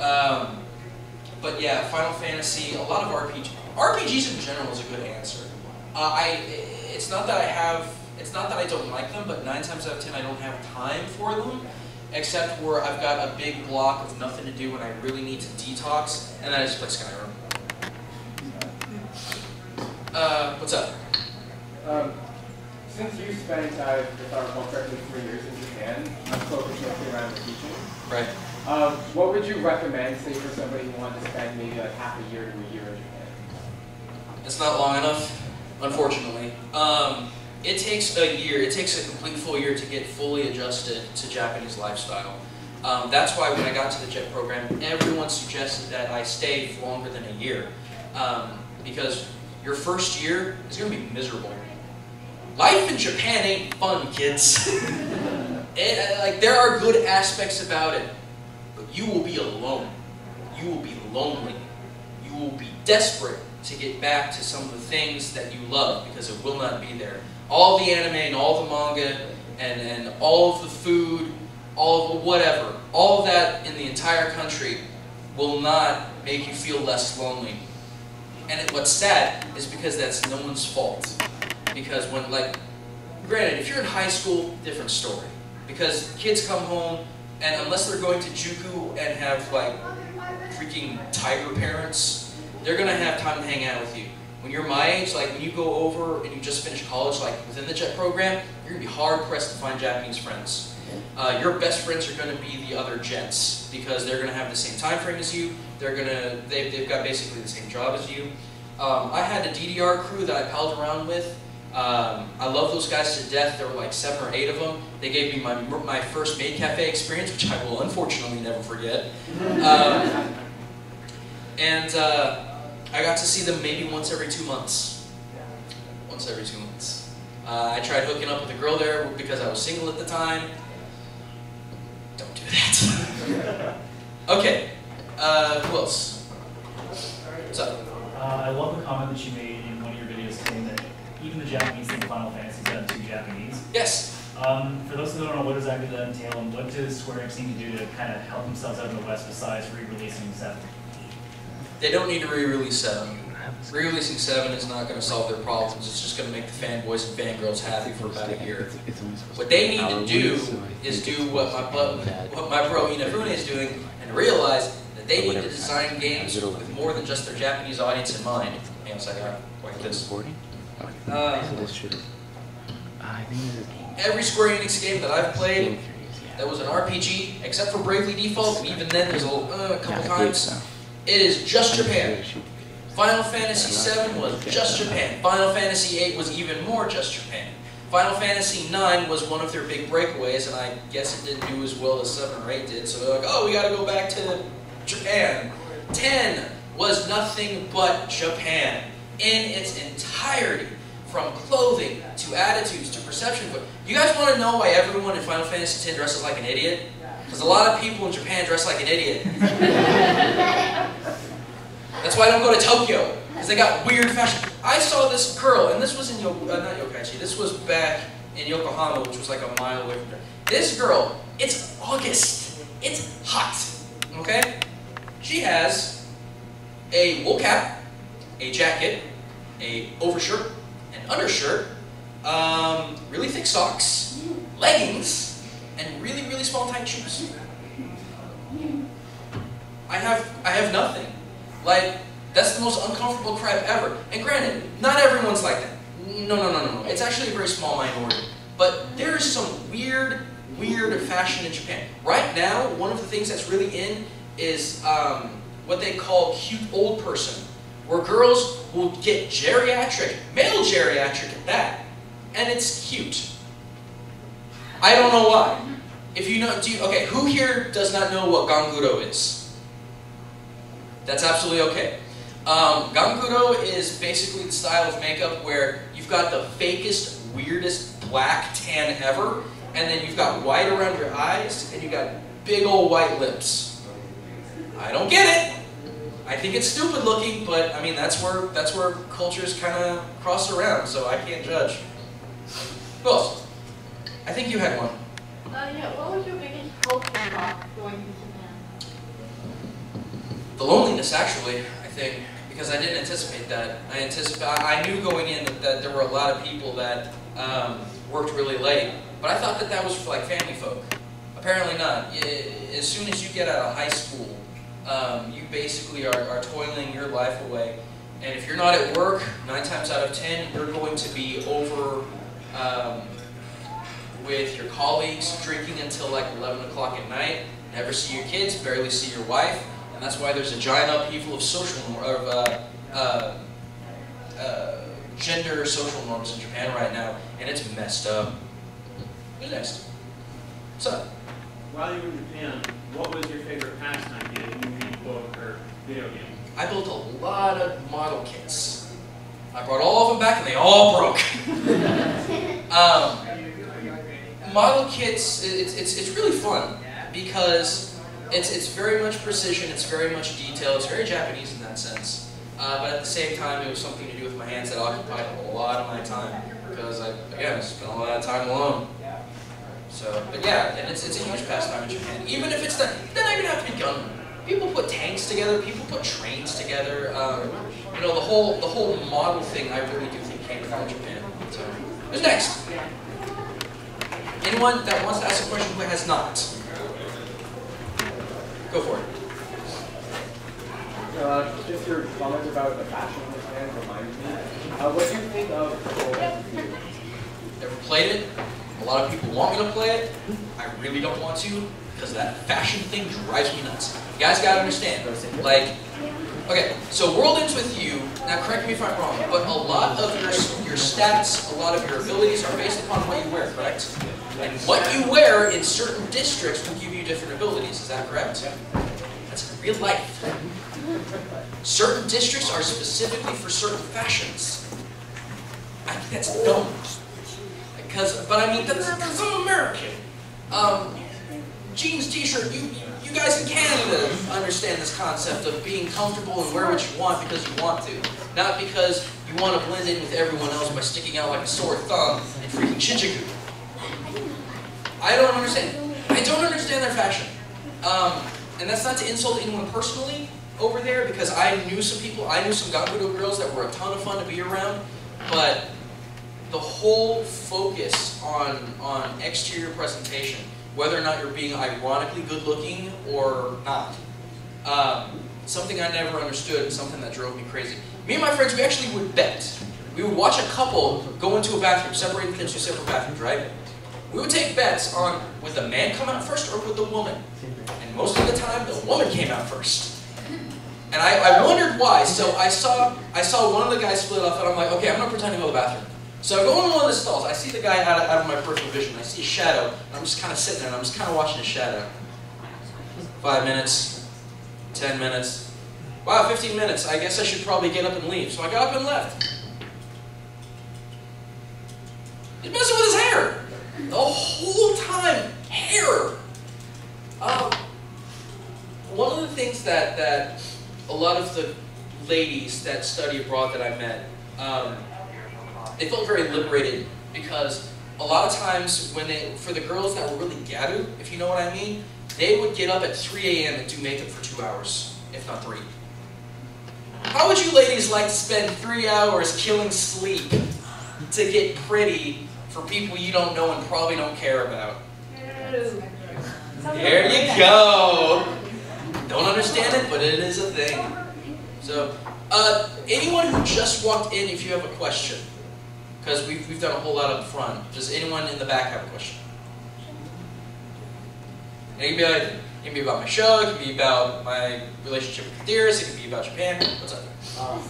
But yeah, Final Fantasy, a lot of RPGs in general is a good answer. It's not that I don't like them, but 9 times out of 10 I don't have time for them, except where I've got a big block of nothing to do when I really need to detox, and then I just play Skyrim. What's up? Since you spent, if I recall correctly, 3 years in Japan, focused mostly around the teaching. Right. What would you recommend, say, for somebody who wanted to spend maybe like half a year to a year in Japan? It's not long enough, unfortunately. It takes a year, it takes a complete full year to get fully adjusted to Japanese lifestyle. That's why when I got to the JET program, everyone suggested that I stay for longer than a year. Because your first year is going to be miserable. Life in Japan ain't fun, kids. Like, there are good aspects about it, but you will be alone. You will be lonely. You will be desperate to get back to some of the things that you love, because it will not be there. All the anime and all the manga and all of the food, all of the whatever, all of that in the entire country will not make you feel less lonely. And what's sad is because that's no one's fault. Because when, like, granted, if you're in high school, different story. Because kids come home, and unless they're going to Juku and have, like, freaking tiger parents, they're going to have time to hang out with you. When you're my age, like, when you go over and you just finish college, like, within the JET program, you're going to be hard-pressed to find Japanese friends. Your best friends are going to be the other Jets, because they're going to have the same time frame as you. They've got basically the same job as you. I had a DDR crew that I palled around with. I love those guys to death. There were like 7 or 8 of them. They gave me my first maid cafe experience, which I will unfortunately never forget. I got to see them maybe once every 2 months. Once every 2 months. I tried hooking up with a girl there because I was single at the time. Don't do that. Okay. Who else? What's up? I love the comment that you made in one of your videos saying that even the Japanese think Final Fantasy is done too Japanese. Yes. For those who don't know, what exactly does that entail, and what does Square Enix need to do to kind of help themselves out in the West besides re-releasing 7? They don't need to re-release 7. Re-releasing 7 is not going to solve their problems. It's just going to make the fanboys and fangirls happy for about a year. What they need to do is do what my bro Inafune is doing, and realize that they need to design games with more than just their Japanese audience in mind. Hang on a second, like this. Every Square Enix game that I've played that was an RPG, except for Bravely Default, and even then there's a couple times, it is just Japan. Final Fantasy VII was just Japan. Final Fantasy VIII was even more just Japan. Final Fantasy IX was one of their big breakaways, and I guess it didn't do as well as 7 or 8 did, so they're like, oh, we gotta go back to Japan. 10 was nothing but Japan in its entirety, from clothing to attitudes to perception. But you guys want to know why everyone in Final Fantasy X dresses like an idiot? Because a lot of people in Japan dress like an idiot. That's why I don't go to Tokyo, because they got weird fashion. I saw this girl, and this was in not Yokkaichi, this was back in Yokohama, which was like a mile away from there. This girl, it's August, it's hot, okay? She has a wool cap, a jacket, a overshirt, an undershirt, really thick socks, leggings, and really, really small tight shoes. I have nothing. Like, that's the most uncomfortable crap ever. And granted, not everyone's like that. No. It's actually a very small minority. But there is some weird fashion in Japan. Right now, one of the things that's really in is what they call cute old person, where girls will get geriatric, male geriatric at that, and it's cute. I don't know why. If you know, okay, who here does not know what ganguro is? That's absolutely okay. Ganguro is basically the style of makeup where you've got the fakest, weirdest black tan ever, and then you've got white around your eyes, and you've got big old white lips. I don't get it. I think it's stupid looking, but I mean that's where cultures kind of cross around, so I can't judge. Who else? I think you had one. Yeah. What was your biggest culture shock going to Japan? The loneliness, actually, I think, because I didn't anticipate that. I knew going in that there were a lot of people that worked really late, but I thought that that was for like family folk. Apparently not. As soon as you get out of high school, you basically are toiling your life away. And if you're not at work, 9 times out of 10, you're going to be over with your colleagues, drinking until like 11 o'clock at night, never see your kids, barely see your wife, and that's why there's a giant upheaval of gender social norms in Japan right now, and it's messed up. Who's next? What's up? While you were in Japan, what was your favorite pastime? Be it movie, book, or video game? I built a lot of model kits. I brought all of them back and they all broke. Model kits, it's really fun because it's very much precision, it's very much detail, it's very Japanese in that sense. But at the same time, it was something to do with my hands that occupied a lot of my time because I spent a lot of time alone. So, but yeah, and it's a huge pastime in Japan. Even if it's not even have to be gunmen. People put tanks together. People put trains together. You know, the whole model thing. I really do think came from Japan. So, who's next? Anyone that wants to ask a question who has not? Go for it. Just your comment about the fashion in Japan reminds me. What do you think of the whole? Never played it. A lot of people want me to play it. I really don't want to because that fashion thing drives me nuts. You guys gotta understand. Like, okay, so World Ends with You. Now, correct me if I'm wrong, but a lot of your stats, a lot of your abilities are based upon what you wear, correct? And what you wear in certain districts will give you different abilities. Is that correct? That's real life. Certain districts are specifically for certain fashions. I think that's dumb. But I mean, that's because I'm American. Jeans, t-shirt, you guys in Canada understand this concept of being comfortable and wear what you want because you want to. Not because you want to blend in with everyone else by sticking out like a sore thumb and freaking Shinjuku. I don't understand. I don't understand their fashion. And that's not to insult anyone personally over there, because I knew some people, I knew some Gakudo girls that were a ton of fun to be around, but the whole focus on exterior presentation, whether or not you're being ironically good looking or not, something I never understood and something that drove me crazy. Me and my friends, we actually would bet. We would watch a couple go into a bathroom, separate into separate bathrooms, right? We would take bets on would the man come out first or would the woman? And most of the time, the woman came out first. And I wondered why. So I saw one of the guys split off, and I'm like, okay, I'm gonna pretend to go to the bathroom. So I go into one of the stalls. I see the guy out of my peripheral vision. I see a shadow, and I'm just kind of sitting there, and I'm just kind of watching his shadow. 5 minutes, 10 minutes. Wow, 15 minutes. I guess I should probably get up and leave. So I got up and left. He's messing with his hair. The whole time, hair. One of the things that a lot of the ladies that study abroad that I met, they felt very liberated, because a lot of times for the girls that were really garu, if you know what I mean, they would get up at 3 a.m. and do makeup for 2 hours, if not 3. How would you ladies like to spend 3 hours killing sleep to get pretty for people you don't know and probably don't care about? There you go. Don't understand it, but it is a thing. So, anyone who just walked in, if you have a question, because we've done a whole lot up front. Does anyone in the back have a question? It can be about my show, it can be about my relationship with Theorists, it can be about Japan. What's up?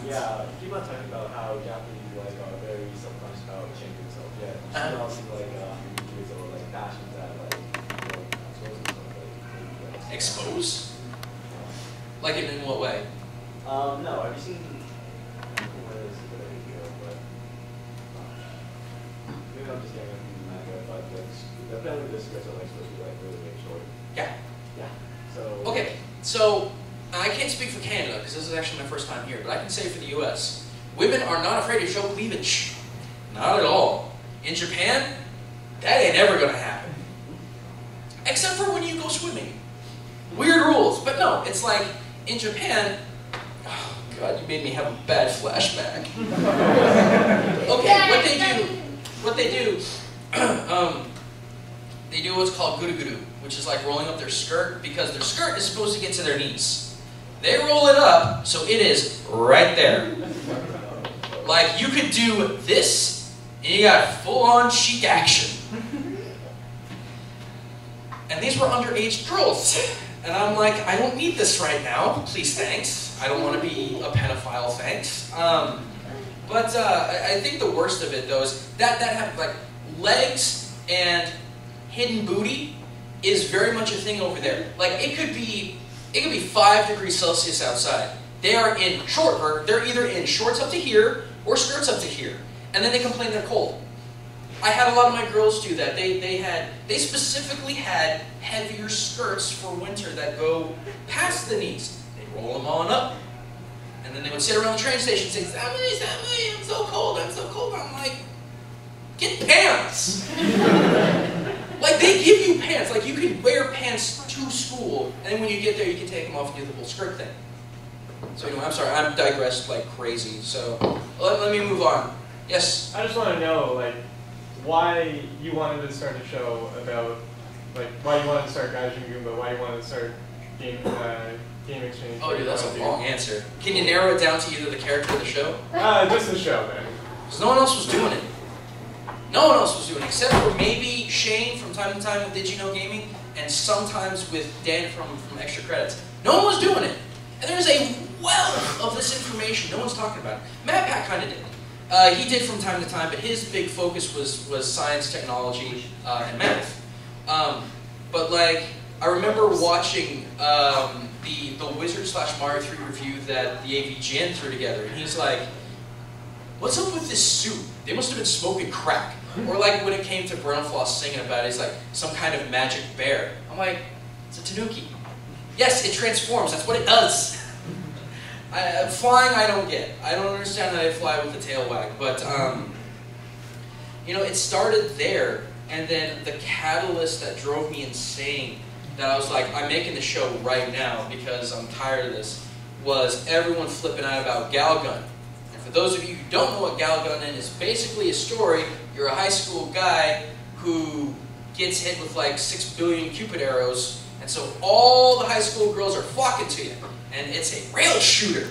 Yeah, keep on talking about how Japanese are very self-conscious about changing themselves. Yeah, you also videos or fashions that Expose? Like in what way? No, have you seen? What is the video? But maybe I'm just getting into manga, but apparently the skirts are supposed to be really big short. Yeah. Yeah. So. Okay, so I can't speak for Canada because this is actually my first time here, but I can say for the U.S., women are not afraid to show cleavage. Not at all. In Japan, that ain't ever gonna happen. Except for when you go swimming. Weird rules, but no, it's like in Japan, oh God, you made me have a bad flashback. Okay, what they do, they do what's called guru-guru, which is like rolling up their skirt, because their skirt is supposed to get to their knees. They roll it up, so it is right there. Like, you could do this, and you got full-on chic action. And these were underage girls. And I'm like, I don't need this right now. Please, thanks. I don't want to be a pedophile, thanks. But I think the worst of it, though, is that happened. Like, legs and hidden booty is very much a thing over there. Like, it could be 5 degrees Celsius outside. They are in they're either in shorts up to here or skirts up to here. And then they complain they're cold. I had a lot of my girls do that. They specifically had heavier skirts for winter that go past the knees. They'd roll them on up. And then they would sit around the train station and say, Sammy, I'm so cold, I'm so cold. I'm like, get pants! Like, they give you pants. Like, you can wear pants to school, and then when you get there, you can take them off and do the whole skirt thing. So anyway, I'm sorry, I'm digressed like crazy. So let me move on. Yes? I just want to know, like, why you wanted to start a show about, like, why you wanted to start Gaijin Goomba, why you wanted to start Game Exchange. Oh, dude, that's a long answer. Can you narrow it down to either the character or the show? Just the show, man. Because no one else was doing it. No one else was doing it, except for maybe Shane from time to time with Did You Know Gaming, and sometimes with Dan from Extra Credits. No one was doing it. And there's a wealth of this information. No one's talking about it. MadPat kind of did. He did from time to time, but his big focus was science, technology, and math. But like, I remember watching the Wizard/Mario 3 review that the AVGN threw together, and he's like, "What's up with this suit? They must have been smoking crack." Or like when it came to Brownfloss singing about it, he's like, "Some kind of magic bear." I'm like, "It's a tanuki." Yes, it transforms. That's what it does. Flying, I don't get. I don't understand how they fly with the tail wag. But, you know, it started there. And then the catalyst that drove me insane, that I was like, I'm making the show right now because I'm tired of this, was everyone flipping out about Galgun. And for those of you who don't know what Galgun is, it's basically a story. You're a high school guy who gets hit with like 6 billion Cupid arrows, and so all the high school girls are flocking to you. And it's a rail shooter.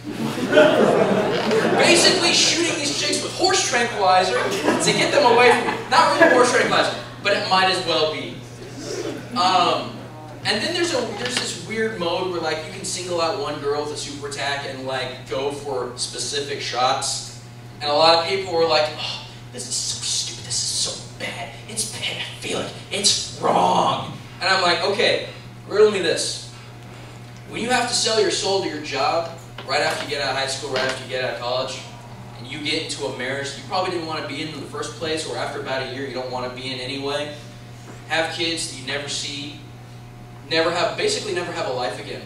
You're basically shooting these chicks with horse tranquilizer to get them away from you. Not really horse tranquilizer, but it might as well be. And then there's this weird mode where like you can single out one girl with a super attack and like go for specific shots. And a lot of people were like, "Oh, this is so stupid. This is so bad. It's pedophilic. It's wrong." And I'm like, okay, riddle me this. When you have to sell your soul to your job, right after you get out of high school, right after you get out of college, and you get into a marriage you probably didn't want to be in the first place, or after about a year you don't want to be in anyway, have kids that you never see, basically never have a life again,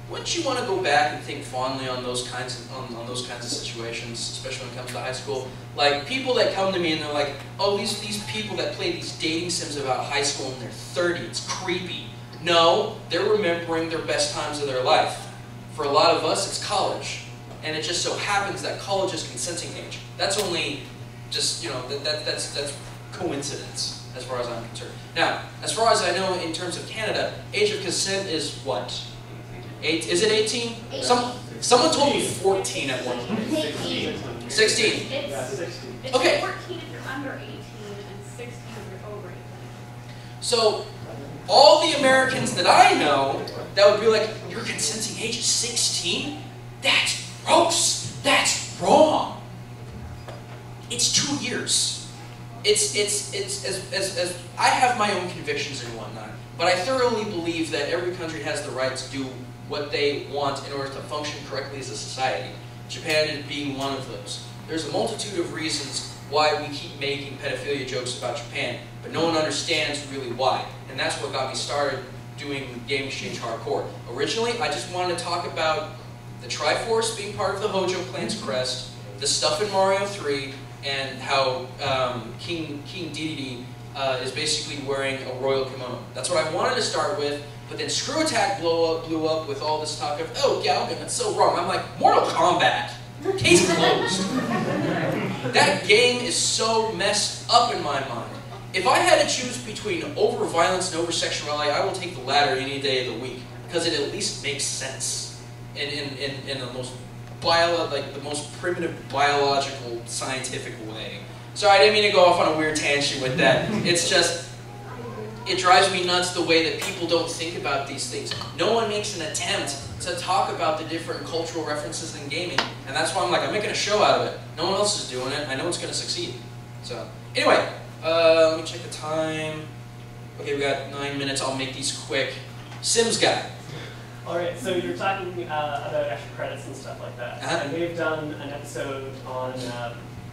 wouldn't you want to go back and think fondly on those kinds of situations, especially when it comes to high school? Like, people that come to me and they're like, oh, these people that play these dating sims about high school and they're 30, it's creepy. No, they're remembering their best times of their life. For a lot of us, it's college. And it just so happens that college is consenting age. That's only just, you know, that's coincidence as far as I'm concerned. Now, as far as I know, in terms of Canada, age of consent is what? Is it 18? Someone told me 14 at one point. 16. 16. It's Okay. 14 if you're under 18 and 16 if you're over 18. So, all the Americans that I know that would be like, your consenting age is 16? That's gross. That's wrong. It's 2 years. As I have my own convictions and whatnot, but I thoroughly believe that every country has the right to do what they want in order to function correctly as a society. Japan is being one of those. There's a multitude of reasons why we keep making pedophilia jokes about Japan, but no one understands really why. And that's what got me started doing Game Exchange Hardcore. Originally, I just wanted to talk about the Triforce being part of the Hojo clan's crest, the stuff in Mario 3, and how King Dedede is basically wearing a royal kimono. That's what I wanted to start with, But then Screw Attack blew up with all this talk of, oh, Galgun, that's so wrong. I'm like, Mortal Kombat. Case closed. That game is so messed up in my mind. If I had to choose between over-violence and over-sexuality, I will take the latter any day of the week, because it at least makes sense in the most the most primitive biological scientific way. Sorry, I didn't mean to go off on a weird tangent with that. It's just, it drives me nuts the way that people don't think about these things. No one makes an attempt to talk about the different cultural references in gaming, and that's why I'm like, I'm making a show out of it. No one else is doing it. I know it's going to succeed. So, anyway, let me check the time. Okay, we got 9 minutes. I'll make these quick. Sims guy. Alright, so you're talking about extra credits and stuff like that. And they've done an episode on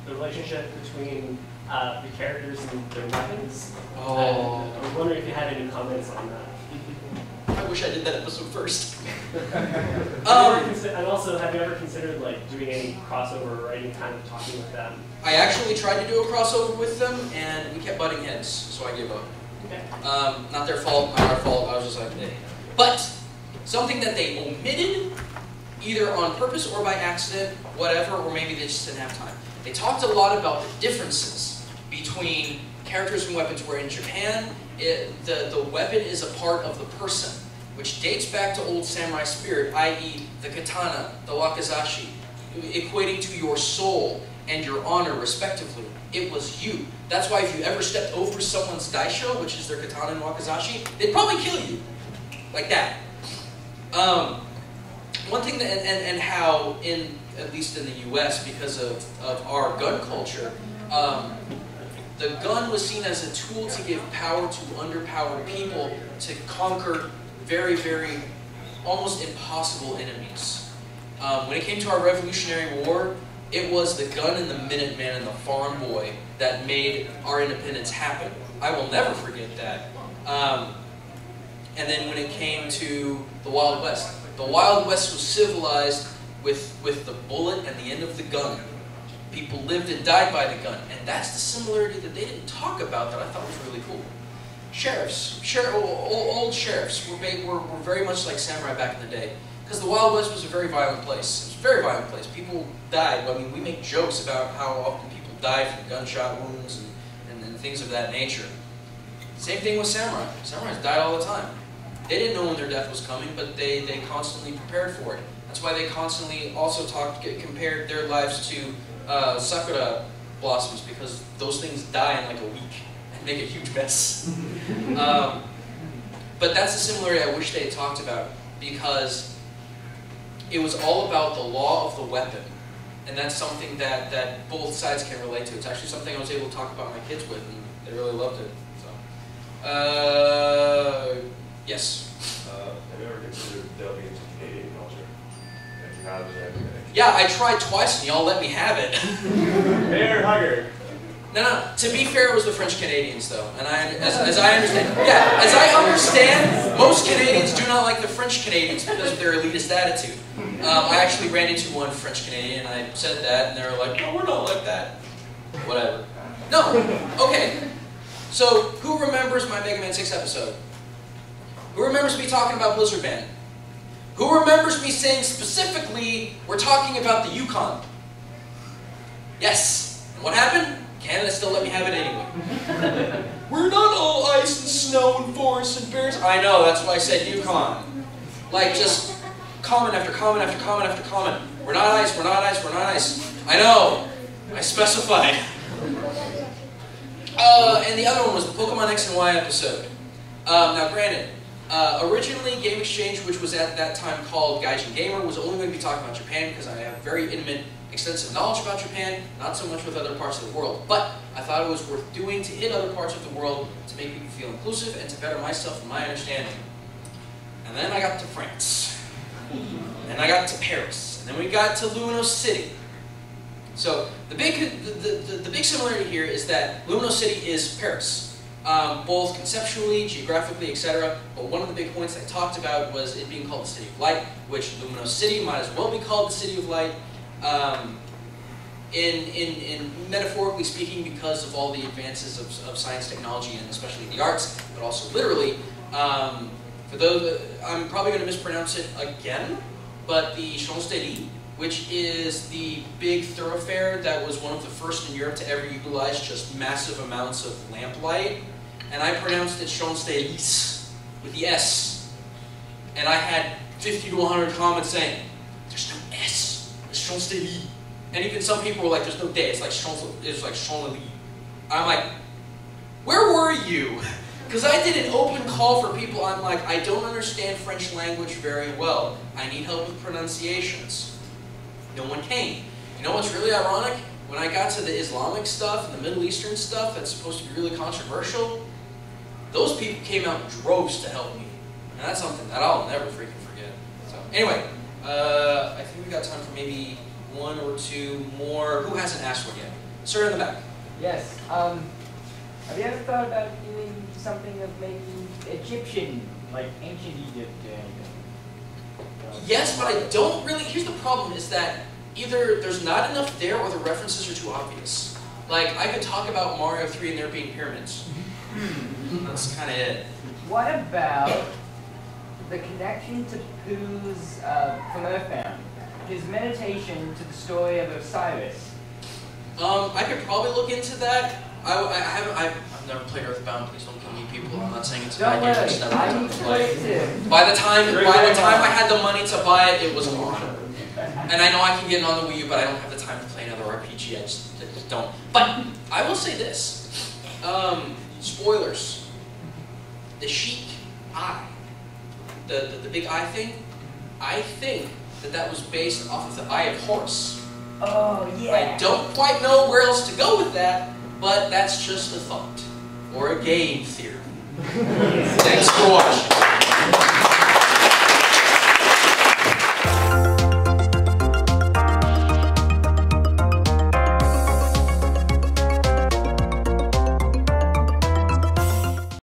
the relationship between the characters and their weapons. Oh. And I was wondering if you had any comments on that. I wish I did that episode first. And also, have you ever considered like doing any crossover or any kind of talking with them? I actually tried to do a crossover with them, and we kept butting heads, so I gave up. Okay. Not their fault, not our fault. I was just like, eh. But something that they omitted, either on purpose or by accident, whatever, or maybe they just didn't have time. They talked a lot about the differences between characters and weapons, where in Japan, the weapon is a part of the person, which dates back to old samurai spirit, i.e. the katana, the wakizashi, equating to your soul and your honor, respectively. It was you. That's why if you ever stepped over someone's daisho, which is their katana and wakizashi, they'd probably kill you. Like that. One thing that, and how, at least in the US, because of our gun culture, the gun was seen as a tool to give power to underpowered people to conquer very, very, almost impossible enemies. When it came to our Revolutionary War, it was the gun and the Minuteman and the farm boy that made our independence happen. I will never forget that. And then when it came to the Wild West was civilized with the bullet and the end of the gun. People lived and died by the gun, and that's the similarity that they didn't talk about that I thought was really cool. Sheriffs, old sheriffs were very much like samurai back in the day, because the Wild West was a very violent place. It was a very violent place. People died. I mean, we make jokes about how often people die from gunshot wounds and things of that nature. Same thing with samurai. Samurais died all the time. They didn't know when their death was coming, but they constantly prepared for it. That's why they constantly also compared their lives to sakura blossoms, because those things die in like a week and make a huge mess. But that's the similarity I wish they had talked about, because it was all about the law of the weapon. And that's something that both sides can relate to. It's actually something I was able to talk about my kids with, and they really loved it. So, yes? Have you ever considered delving into Canadian culture? If you have, Yeah, I tried twice and y'all let me have it. Mayor Hugger. No. To be fair, it was the French Canadians, though, and as I understand, yeah, as I understand, most Canadians do not like the French Canadians because of their elitist attitude. I actually ran into one French Canadian, and I said that, and they were like, "No, we're not like that." Whatever. No. Okay. So, who remembers my Mega Man 6 episode? Who remembers me talking about Blizzard Band? Who remembers me saying specifically, we're talking about the Yukon? Yes. And what happened? Canada still let me have it anyway. We're not all ice and snow and forests and bears. I know, that's why I said Yukon. Like, just comment after comment after comment after comment. We're not ice, we're not ice, we're not ice. I know. I specified. And the other one was the Pokemon X and Y episode. Now, granted, originally Game Exchange, which was at that time called Gaijin Gamer, was only going to be talking about Japan because I have very intimate, extensive knowledge about Japan, not so much with other parts of the world. But I thought it was worth doing to hit other parts of the world to make people feel inclusive and to better myself and my understanding. And then I got to France. And I got to Paris. And then we got to Luminos City. So the big similarity here is that Luminos City is Paris, both conceptually, geographically, etc. But one of the big points I talked about was it being called the City of Light, which Luminos City might as well be called the City of Light, in metaphorically speaking, because of all the advances of science, technology, and especially the arts, but also literally. For those, I'm probably going to mispronounce it again, but the Champs-Élysées, which is the big thoroughfare that was one of the first in Europe to ever utilize just massive amounts of lamplight, and I pronounced it Champs-Élysées with the S, and I had 50 to 100 comments saying, "There's no S, it's Champs-Élysées," and even some people were like, "There's no day, it's like Champs-Élysées." I'm like, where were you? Because I did an open call for people. I'm like, I don't understand French language very well. I need help with pronunciations. No one came. You know what's really ironic? When I got to the Islamic stuff and the Middle Eastern stuff that's supposed to be really controversial, those people came out in droves to help me. And that's something that I'll never freaking forget. So anyway, I think we got time for maybe one or two more. Who hasn't asked one yet? Sir in the back. Yes. Have you ever thought about doing something of maybe Egyptian, like ancient Egypt or anything? Yes, but I don't really. Here's the problem: is that either there's not enough there, or the references are too obvious. Like I could talk about Mario 3 and there being pyramids. That's kind of it. What about the connection to Pooh's from Earthbound? His meditation to the story of Osiris. I could probably look into that. I've never played Earthbound. Please don't kill me, people. I'm not saying it's a bad game. I just never had to play it. By the time I had the money to buy it, it was gone. And I know I can get it on the Wii U, but I don't have the time to play another RPG. I just don't. But I will say this. Spoilers. The Sheik eye, the big eye thing. I think that was based off of the Eye of Horus. Oh, yeah. I don't quite know where else to go with that, but that's just a thought. Or a game theory. Thanks for watching.